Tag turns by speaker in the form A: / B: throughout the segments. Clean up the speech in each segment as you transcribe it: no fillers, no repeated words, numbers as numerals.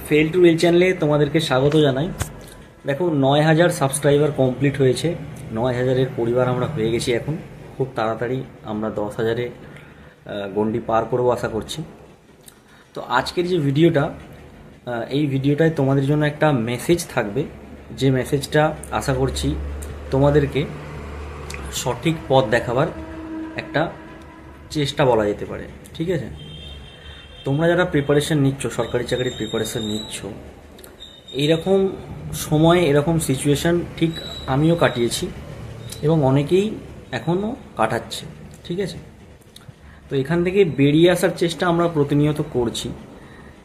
A: Fail to reel চ্যানেলে তোমাদেরকে স্বাগত জানাই। দেখো 9000 সাবস্ক্রাইবার কমপ্লিট হয়েছে। 9000-এর পরিবার আমরা হয়ে গেছি। এখন খুব তাড়াতাড়ি আমরা 10,000-এ গন্ডি পার করবো আশা করছি। তো আজকের যে ভিডিওটা, এই ভিডিওটায় তোমাদের জন্য একটা মেসেজ থাকবে, যে মেসেজটা আশা করছি তোমাদেরকে সঠিক পথ দেখাবার একটা চেষ্টা বলা যেতে পারে। ঠিক আছে, তোমরা যারা প্রিপারেশন নিচ্ছ, সরকারি চাকরির প্রিপারেশন নিচ্ছ, এইরকম সময় এরকম সিচুয়েশান ঠিক আমিও কাটিয়েছি এবং অনেকেই এখনও কাটাচ্ছে। ঠিক আছে, তো এখান থেকে বেরিয়ে আসার চেষ্টা আমরা প্রতিনিয়ত করছি,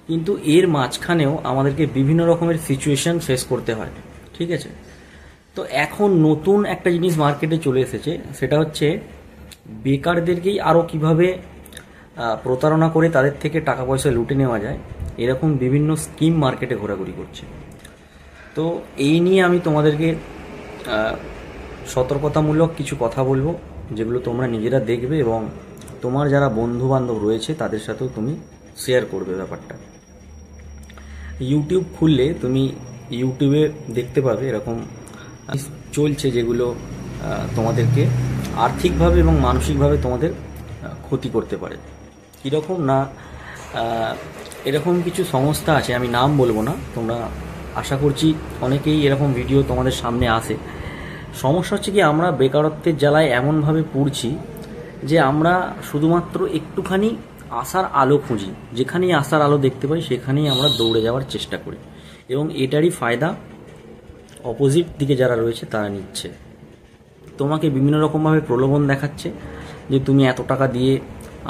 A: কিন্তু এর মাঝখানেও আমাদেরকে বিভিন্ন রকমের সিচুয়েশান ফেস করতে হয়। ঠিক আছে, তো এখন নতুন একটা জিনিস মার্কেটে চলে এসেছে, সেটা হচ্ছে বেকারদেরকেই আরও কিভাবে প্রতারণা করে তাদের থেকে টাকা পয়সা লুটে নেওয়া যায়, এরকম বিভিন্ন স্কিম মার্কেটে ঘোরাঘুরি করছে। তো এই নিয়ে আমি তোমাদেরকে সতর্কতামূলক কিছু কথা বলবো, যেগুলো তোমরা নিজেরা দেখবে এবং তোমার যারা বন্ধু বান্ধব রয়েছে তাদের সাথেও তুমি শেয়ার করবে ব্যাপারটা। ইউটিউব খুললে তুমি ইউটিউবে দেখতে পাবে এরকম চলছে, যেগুলো তোমাদেরকে আর্থিকভাবে এবং মানসিকভাবে তোমাদের ক্ষতি করতে পারে। কীরকম না, এরকম কিছু সংস্থা আছে, আমি নাম বলবো না, তোমরা আশা করছি অনেকেই এরকম ভিডিও তোমাদের সামনে আসে। সমস্যা হচ্ছে কি, আমরা বেকারত্বের জ্বালায় এমনভাবে পড়ছি যে আমরা শুধুমাত্র একটুখানি আশার আলো খুঁজি, যেখানেই আশার আলো দেখতে পাই সেখানেই আমরা দৌড়ে যাওয়ার চেষ্টা করি, এবং এটারই ফায়দা অপোজিট দিকে যারা রয়েছে তারা নিচ্ছে। তোমাকে বিভিন্ন রকমভাবে প্রলোভন দেখাচ্ছে যে তুমি এত টাকা দিয়ে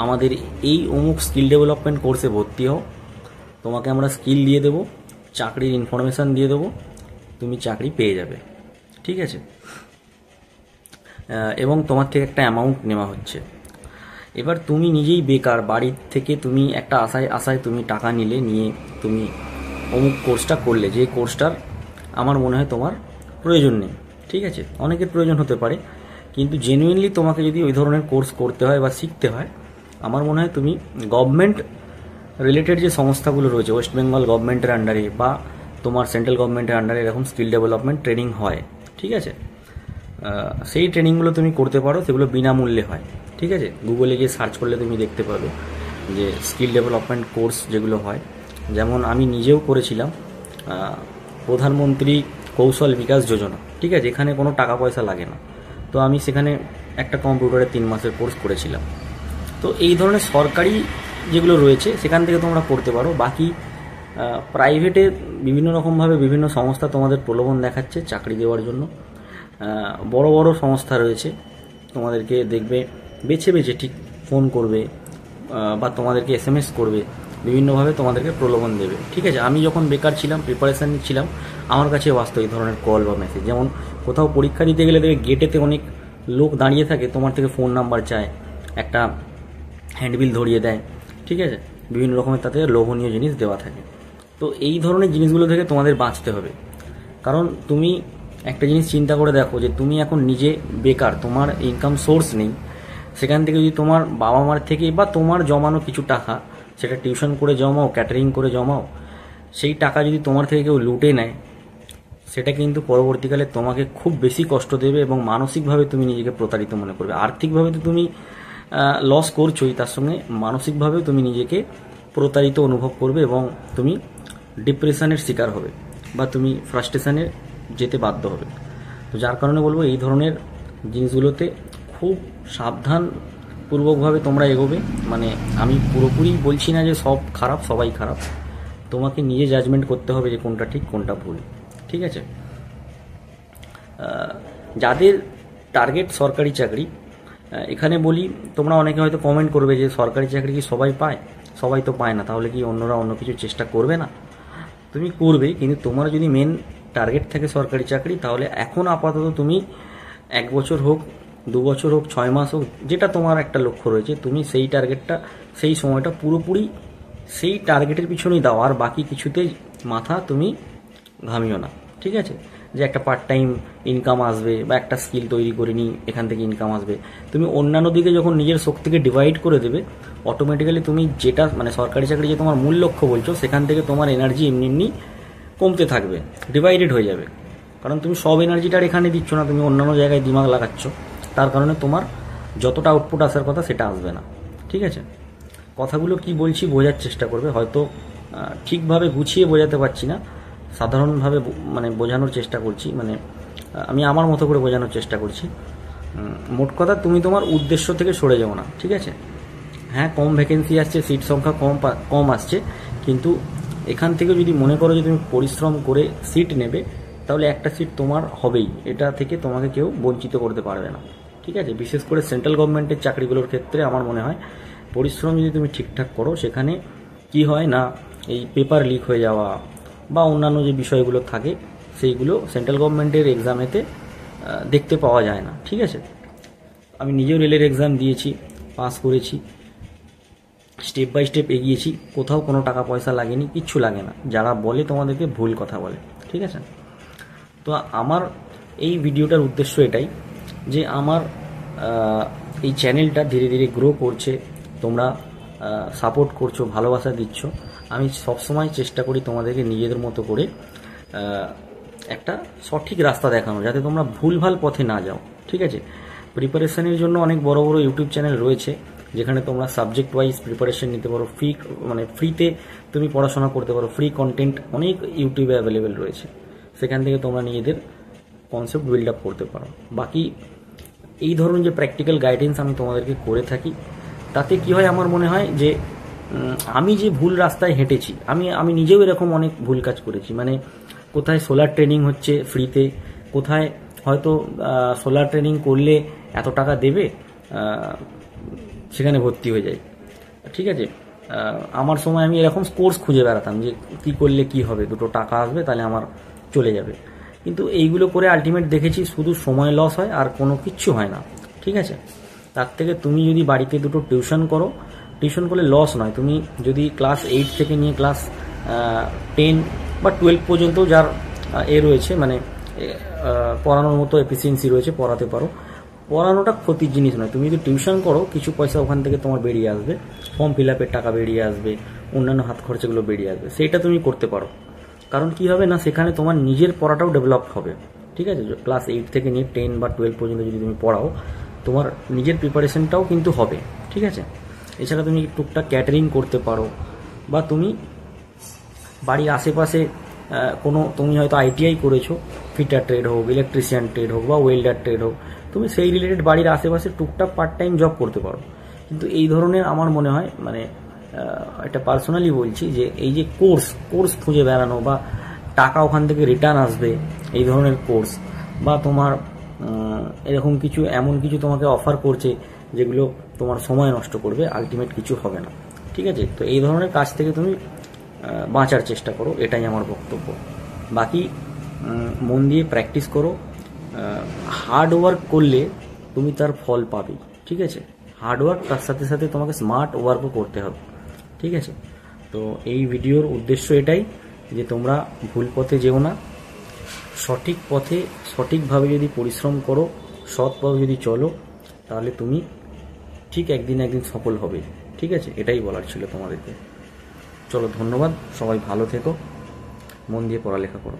A: আমাদের এই অমুক স্কিল ডেভেলপমেন্ট কোর্সে ভর্তি হও, তোমাকে আমরা স্কিল দিয়ে দেবো, চাকরির ইনফরমেশান দিয়ে দেবো, তুমি চাকরি পেয়ে যাবে। ঠিক আছে, এবং তোমার থেকে একটা অ্যামাউন্ট নেওয়া হচ্ছে। এবার তুমি নিজেই বেকার, বাড়ির থেকে তুমি একটা আশায় তুমি টাকা নিয়ে তুমি অমুক কোর্সটা করলে, যে কোর্সটার আমার মনে হয় তোমার প্রয়োজন নেই। ঠিক আছে, অনেকের প্রয়োজন হতে পারে, কিন্তু জেনুইনলি তোমাকে যদি ওই ধরনের কোর্স করতে হয় বা শিখতে হয়, আমার মনে হয় তুমি গভর্নমেন্ট রিলেটেড যে সংস্থাগুলো রয়েছে, ওয়েস্ট বেঙ্গল গভর্নমেন্টের আন্ডারে বা তোমার সেন্ট্রাল গভর্নমেন্টের আন্ডারে এরকম স্কিল ডেভেলপমেন্ট ট্রেনিং হয়। ঠিক আছে, সেই ট্রেনিংগুলো তুমি করতে পারো, সেগুলো বিনামূল্যে হয়। ঠিক আছে, গুগলে গিয়ে সার্চ করলে তুমি দেখতে পাবে যে স্কিল ডেভেলপমেন্ট কোর্স যেগুলো হয়, যেমন আমি নিজেও করেছিলাম প্রধানমন্ত্রী কৌশল বিকাশ যোজনা। ঠিক আছে, এখানে কোনো টাকা পয়সা লাগে না, তো আমি সেখানে একটা কম্পিউটারে 3 মাসের কোর্স করেছিলাম। তো এই ধরনের সরকারি যেগুলো রয়েছে সেখান থেকে তোমরা করতে পারো। বাকি প্রাইভেটে বিভিন্ন রকমভাবে বিভিন্ন সংস্থা তোমাদের প্রলোভন দেখাচ্ছে চাকরি দেওয়ার জন্য। বড় বড় সংস্থা রয়েছে, তোমাদেরকে দেখবে বেছে বেছে ঠিক ফোন করবে বা তোমাদেরকে SMS করবে, বিভিন্নভাবে তোমাদেরকে প্রলোভন দেবে। ঠিক আছে, আমি যখন বেকার ছিলাম, প্রিপারেশান নিচ্ছিলাম, আমার কাছে আসতো এই ধরনের কল বা মেসেজ। যেমন কোথাও পরীক্ষা দিতে গেলে দেখবে গেটেতে অনেক লোক দাঁড়িয়ে থাকে, তোমার থেকে ফোন নাম্বার চায়, একটা হ্যান্ডবিল ধরিয়ে দেয়। ঠিক আছে, বিভিন্ন রকমের তাতে লোভনীয় জিনিস দেওয়া থাকে। তো এই ধরনের জিনিসগুলো থেকে তোমাদের বাঁচতে হবে, কারণ তুমি একটা জিনিস চিন্তা করে দেখো যে তুমি এখন নিজে বেকার, তোমার ইনকাম সোর্স নেই, সেখান থেকে যদি তোমার বাবা মার থেকে বা তোমার জমানো কিছু টাকা, সেটা টিউশন করে জমাও, ক্যাটারিং করে জমাও, সেই টাকা যদি তোমার থেকে কেউ লুটে নেয়, সেটা কিন্তু পরবর্তীকালে তোমাকে খুব বেশি কষ্ট দেবে এবং মানসিকভাবে তুমি নিজেকে প্রতারিত মনে করবে। আর্থিকভাবে তো তুমি লস করছোই, তার সঙ্গে মানসিকভাবেও তুমি নিজেকে প্রতারিত অনুভব করবে এবং তুমি ডিপ্রেশনের শিকার হবে বা তুমি ফ্রাস্ট্রেশনে যেতে বাধ্য হবে। তো যার কারণে বলবো, এই ধরনের জিনিসগুলোতে খুব সাবধানপূর্বকভাবে তোমরা এগোবে। মানে আমি পুরোপুরি বলছি না যে সব খারাপ, সবাই খারাপ, তোমাকে নিজে জাজমেন্ট করতে হবে যে কোনটা ঠিক কোনটা ভুল। ঠিক আছে, যাদের টার্গেট সরকারি চাকরি, এখানে বলি, তোমরা অনেকে হয়তো কমেন্ট করবে যে সরকারি চাকরি কি সবাই পায়? সবাই তো পায় না, তাহলে কি অন্যরা অন্য কিছু চেষ্টা করবে না? তুমি করবে, কিন্তু তোমার যদি মেন টার্গেট থাকে সরকারি চাকরি, তাহলে এখন আপাতত তুমি 1 বছর হোক, 2 বছর হোক, 6 মাস হোক, যেটা তোমার একটা লক্ষ্য রয়েছে, তুমি সেই টার্গেটটা, সেই সময়টা পুরোপুরি সেই টার্গেটের পিছনেই দাও, আর বাকি কিছুতে মাথা তুমি ঘামিও না। ঠিক আছে, যে একটা পার্ট টাইম ইনকাম আসবে বা একটা স্কিল তৈরি করে নিই, এখান থেকে ইনকাম আসবে, তুমি অন্যান্য দিকে যখন নিজের শক্তিকে ডিভাইড করে দেবে, অটোমেটিক্যালি তুমি যেটা মানে সরকারি চাকরি যে তোমার মূল লক্ষ্য বলছো, সেখান থেকে তোমার এনার্জি এমনি এমনি কমতে থাকবে, ডিভাইডেড হয়ে যাবে। কারণ তুমি সব এনার্জিটা এখানে দিচ্ছ না, তুমি অন্যান্য জায়গায় দিমাগ লাগাচ্ছ, তার কারণে তোমার যতটা আউটপুট আসার কথা সেটা আসবে না। ঠিক আছে, কথাগুলো কি বলছি বোঝার চেষ্টা করবে। হয়তো ঠিকভাবে গুছিয়ে বোঝাতে পারছি না, সাধারণভাবে মানে বোঝানোর চেষ্টা করছি, মানে আমি আমার মতো করে বোঝানোর চেষ্টা করছি। মোট কথা, তুমি তোমার উদ্দেশ্য থেকে সরে যাও না। ঠিক আছে, হ্যাঁ কম ভ্যাকেন্সি আসছে, সিট সংখ্যা কম আসছে, কিন্তু এখান থেকে যদি মনে করো যে তুমি পরিশ্রম করে সিট নেবে, তাহলে একটা সিট তোমার হবেই, এটা থেকে তোমাকে কেউ বঞ্চিত করতে পারবে না। ঠিক আছে, বিশেষ করে সেন্ট্রাল গভর্নমেন্টের চাকরিগুলোর ক্ষেত্রে আমার মনে হয় পরিশ্রম যদি তুমি ঠিকঠাক করো, সেখানে কি হয় না, এই পেপার লিক হয়ে যাওয়া বা অন্যান্য যে বিষয়গুলো থাকে সেইগুলো সেন্ট্রাল গভর্নমেন্টের এক্সামেতে দেখতে পাওয়া যায় না। ঠিক আছে, আমি নিজেও রেলের এক্সাম দিয়েছি, পাস করেছি, স্টেপ বাই স্টেপ এগিয়েছি, কোথাও কোনো টাকা পয়সা লাগেনি, কিচ্ছু লাগে না। যারা বলে তোমাদেরকে ভুল কথা বলে। ঠিক আছে, তো আমার এই ভিডিওটার উদ্দেশ্য এটাই যে আমার এই চ্যানেলটা ধীরে ধীরে গ্রো করছে, তোমরা সাপোর্ট করছো, ভালোবাসা দিচ্ছ। আমি সবসময় চেষ্টা করি তোমাদেরকে নিজেদের মতো করে একটা সঠিক রাস্তা দেখানো, যাতে তোমরা ভুলভাল পথে না যাও। ঠিক আছে, প্রিপারেশনের জন্য অনেক বড় বড় ইউটিউব চ্যানেল রয়েছে, যেখানে তোমরা সাবজেক্ট ওয়াইজ প্রিপারেশন নিতে পারো, ফ্রিতে তুমি পড়াশোনা করতে পারো, ফ্রি কন্টেন্ট অনেক ইউটিউবে অ্যাভেলেবেল রয়েছে, সেখান থেকে তোমরা নিজেদের কনসেপ্ট বিল্ড আপ করতে পারো। বাকি এই ধরনের যে প্র্যাকটিক্যাল গাইডেন্স আমি তোমাদেরকে করে থাকি, তাতে কি হয় আমার মনে হয় যে আমি যে ভুল রাস্তায় হেঁটেছি, আমি নিজেও এরকম অনেক ভুল কাজ করেছি। মানে কোথায় সোলার ট্রেনিং হচ্ছে ফ্রিতে, কোথায় হয়তো সোলার ট্রেনিং করলে এত টাকা দেবে, সেখানে ভর্তি হয়ে যাই। ঠিক আছে, আমার সময় আমি এরকম কোর্স খুঁজে বেড়াতাম যে কী করলে কি হবে, দুটো টাকা আসবে তাহলে আমার চলে যাবে, কিন্তু এইগুলো করে আলটিমেট দেখেছি শুধু সময় লস হয় আর কোনো কিচ্ছু হয় না। ঠিক আছে, তার থেকে তুমি যদি বাড়িতে দুটো টিউশন করো, টিউশন করলে লস নয়, তুমি যদি ক্লাস 8 থেকে নিয়ে ক্লাস 10 বা 12 পর্যন্ত যার রয়েছে, মানে পড়ানোর মতো এফিসিয়েন্সি রয়েছে, পড়াতে পারো। পড়ানোটা ক্ষতির জিনিস নয়, তুমি যদি টিউশন করো কিছু পয়সা ওখান থেকে তোমার বেরিয়ে আসবে, ফর্ম ফিল আপের টাকা বেরিয়ে আসবে, অন্যান্য হাত খরচাগুলো বেরিয়ে আসবে, সেইটা তুমি করতে পারো। কারণ কি হবে না, সেখানে তোমার নিজের পড়াটাও ডেভেলপ হবে। ঠিক আছে, ক্লাস 8 থেকে নিয়ে 10 বা 12 পর্যন্ত যদি তুমি পড়াও, তোমার নিজের প্রিপারেশনটাও কিন্তু হবে। ঠিক আছে, এছাড়া তুমি টুকটাক ক্যাটারিং করতে পারো, বা তুমি বাড়ির আশেপাশে তুমি হয়তো আইটিআই করেছো, ফিটার ট্রেড হোক, ইলেকট্রিশিয়ান ট্রেড হোক বা ওয়েল্ডার ট্রেড হোক, তুমি সেই রিলেটেড বাড়ির আশেপাশে টুকটাক পার্ট টাইম জব করতে পারো। কিন্তু এই ধরনের আমার মনে হয়, মানে এটা পার্সোনালি বলছি, যে এই যে কোর্স খুঁজে বেড়ানো বা টাকা ওখান থেকে রিটার্ন আসবে এই ধরনের কোর্স, বা তোমার এরকম কিছু এমন কিছু তোমাকে অফার করছে যেগুলো তোমার সময় নষ্ট করবে, আলটিমেট কিছু হবে না। ঠিক আছে, তো এই ধরনের কাজ থেকে তুমি বাঁচার চেষ্টা করো, এটাই আমার বক্তব্য। বাকি মন দিয়ে প্র্যাকটিস করো, হার্ড ওয়ার্ক করলে তুমি তার ফল পাবে। ঠিক আছে, হার্ড ওয়ার্ক তার সাথে সাথে তোমাকে স্মার্ট ওয়ার্কও করতে হবে। ঠিক আছে, তো এই ভিডিওর উদ্দেশ্য এটাই যে তোমরা ভুল পথে যেও না, সঠিক পথে সঠিকভাবে যদি পরিশ্রম করো, সৎভাবে যদি চলো, তাহলে তুমি ঠিক একদিন সফল হবে। ঠিক আছে, এটাই বলার ছিল তোমাদেরকে। চলো, ধন্যবাদ, সবাই ভালো থেকো, মন দিয়ে পড়ালেখা করো।